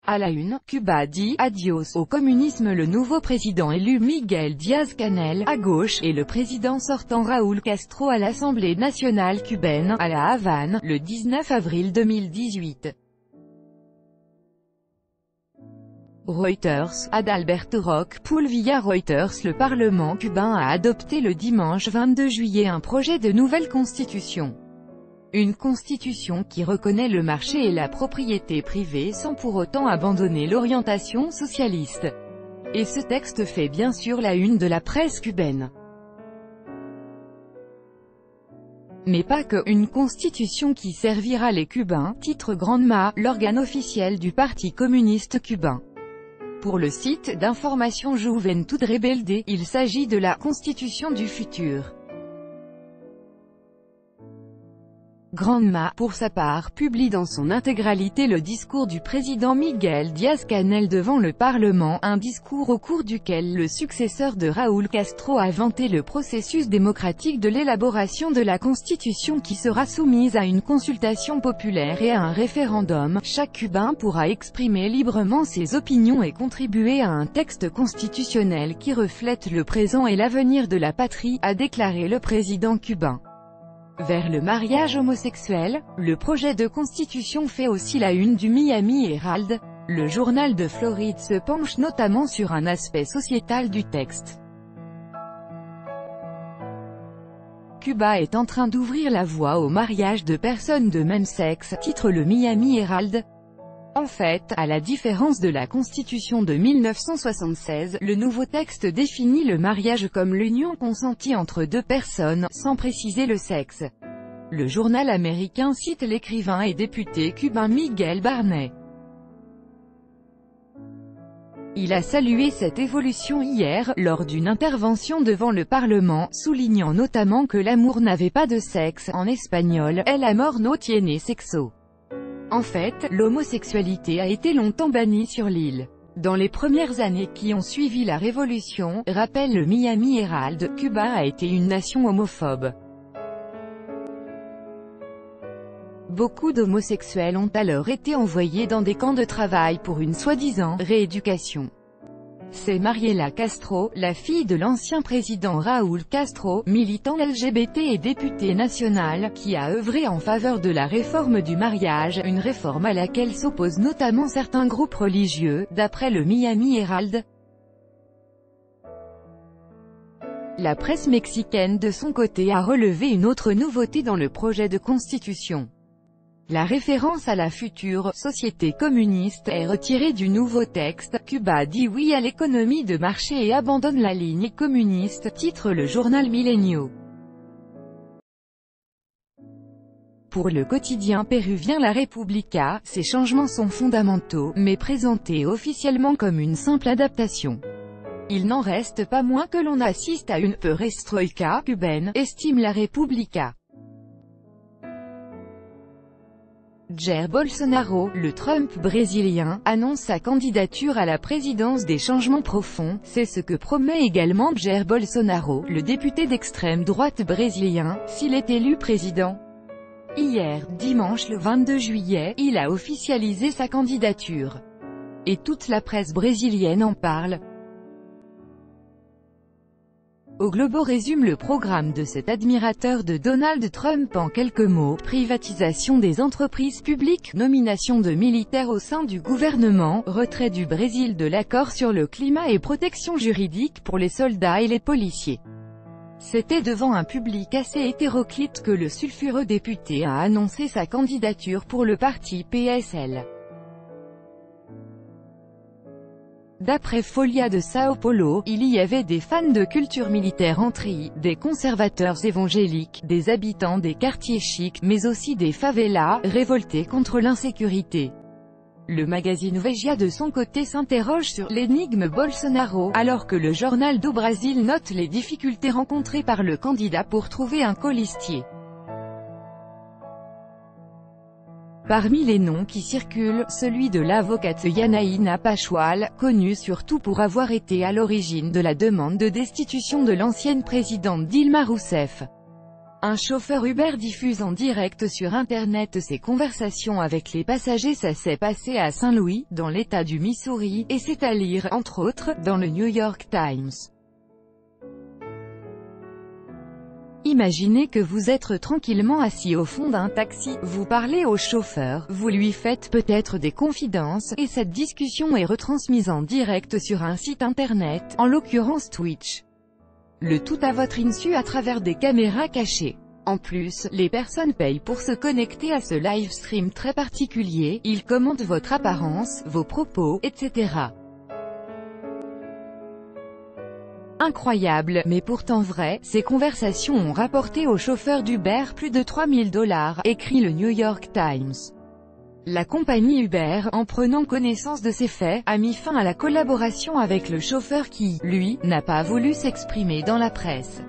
À la une, Cuba dit « adios au communisme ». Le nouveau président élu Miguel Díaz-Canel, à gauche, et le président sortant Raúl Castro à l'Assemblée nationale cubaine, à La Havane, le 19 avril 2018. Reuters, Adalberto Roque Pool via Reuters. Le Parlement cubain a adopté le dimanche 22 juillet un projet de nouvelle constitution. Une constitution qui reconnaît le marché et la propriété privée sans pour autant abandonner l'orientation socialiste. Et ce texte fait bien sûr la une de la presse cubaine. Mais pas que, une constitution qui servira les Cubains, titre Granma, l'organe officiel du Parti communiste cubain. Pour le site d'information Juventud Rebelde, il s'agit de la constitution du futur. Granma, pour sa part, publie dans son intégralité le discours du président Miguel Díaz-Canel devant le Parlement, un discours au cours duquel le successeur de Raúl Castro a vanté le processus démocratique de l'élaboration de la Constitution qui sera soumise à une consultation populaire et à un référendum. Chaque Cubain pourra exprimer librement ses opinions et contribuer à un texte constitutionnel qui reflète le présent et l'avenir de la patrie, a déclaré le président cubain. Vers le mariage homosexuel, le projet de constitution fait aussi la une du Miami Herald. Le journal de Floride se penche notamment sur un aspect sociétal du texte. Cuba est en train d'ouvrir la voie au mariage de personnes de même sexe, titre le Miami Herald. En fait, à la différence de la Constitution de 1976, le nouveau texte définit le mariage comme l'union consentie entre deux personnes, sans préciser le sexe. Le journal américain cite l'écrivain et député cubain Miguel Barnet. Il a salué cette évolution hier, lors d'une intervention devant le Parlement, soulignant notamment que l'amour n'avait pas de sexe, en espagnol, el amor no tiene sexo. En fait, l'homosexualité a été longtemps bannie sur l'île. Dans les premières années qui ont suivi la Révolution, rappelle le Miami Herald, Cuba a été une nation homophobe. Beaucoup d'homosexuels ont alors été envoyés dans des camps de travail pour une soi-disant rééducation. C'est Mariela Castro, la fille de l'ancien président Raúl Castro, militant LGBT et députée nationale, qui a œuvré en faveur de la réforme du mariage, une réforme à laquelle s'opposent notamment certains groupes religieux, d'après le Miami Herald. La presse mexicaine de son côté a relevé une autre nouveauté dans le projet de constitution. La référence à la future « société communiste » est retirée du nouveau texte. Cuba dit oui à l'économie de marché et abandonne la ligne communiste, titre le journal Milenio. Pour le quotidien péruvien La República, ces changements sont fondamentaux, mais présentés officiellement comme une simple adaptation. Il n'en reste pas moins que l'on assiste à une perestroïka cubaine, estime La República. Jair Bolsonaro, le Trump brésilien, annonce sa candidature à la présidence des changements profonds. C'est ce que promet également Jair Bolsonaro, le député d'extrême droite brésilien, s'il est élu président. Hier, dimanche le 22 juillet, il a officialisé sa candidature. Et toute la presse brésilienne en parle. O Globo résume le programme de cet admirateur de Donald Trump en quelques mots: privatisation des entreprises publiques, nomination de militaires au sein du gouvernement, retrait du Brésil de l'accord sur le climat et protection juridique pour les soldats et les policiers. C'était devant un public assez hétéroclite que le sulfureux député a annoncé sa candidature pour le parti PSL. D'après Folha de Sao Paulo, il y avait des fans de culture militaire en tri, des conservateurs évangéliques, des habitants des quartiers chics, mais aussi des favelas, révoltés contre l'insécurité. Le magazine Veja de son côté s'interroge sur l'énigme Bolsonaro, alors que le Jornal do Brasil note les difficultés rencontrées par le candidat pour trouver un colistier. Parmi les noms qui circulent, celui de l'avocate Yanaïna Pascual, connue surtout pour avoir été à l'origine de la demande de destitution de l'ancienne présidente Dilma Rousseff. Un chauffeur Uber diffuse en direct sur Internet ses conversations avec les passagers. Ça s'est passé à Saint-Louis, dans l'État du Missouri, et c'est à lire, entre autres, dans le New York Times. Imaginez que vous êtes tranquillement assis au fond d'un taxi, vous parlez au chauffeur, vous lui faites peut-être des confidences, et cette discussion est retransmise en direct sur un site internet, en l'occurrence Twitch. Le tout à votre insu à travers des caméras cachées. En plus, les personnes payent pour se connecter à ce live stream très particulier, ils commentent votre apparence, vos propos, etc. Incroyable, mais pourtant vrai, ces conversations ont rapporté au chauffeur d'Uber plus de 3000 $, écrit le New York Times. La compagnie Uber, en prenant connaissance de ces faits, a mis fin à la collaboration avec le chauffeur qui, lui, n'a pas voulu s'exprimer dans la presse.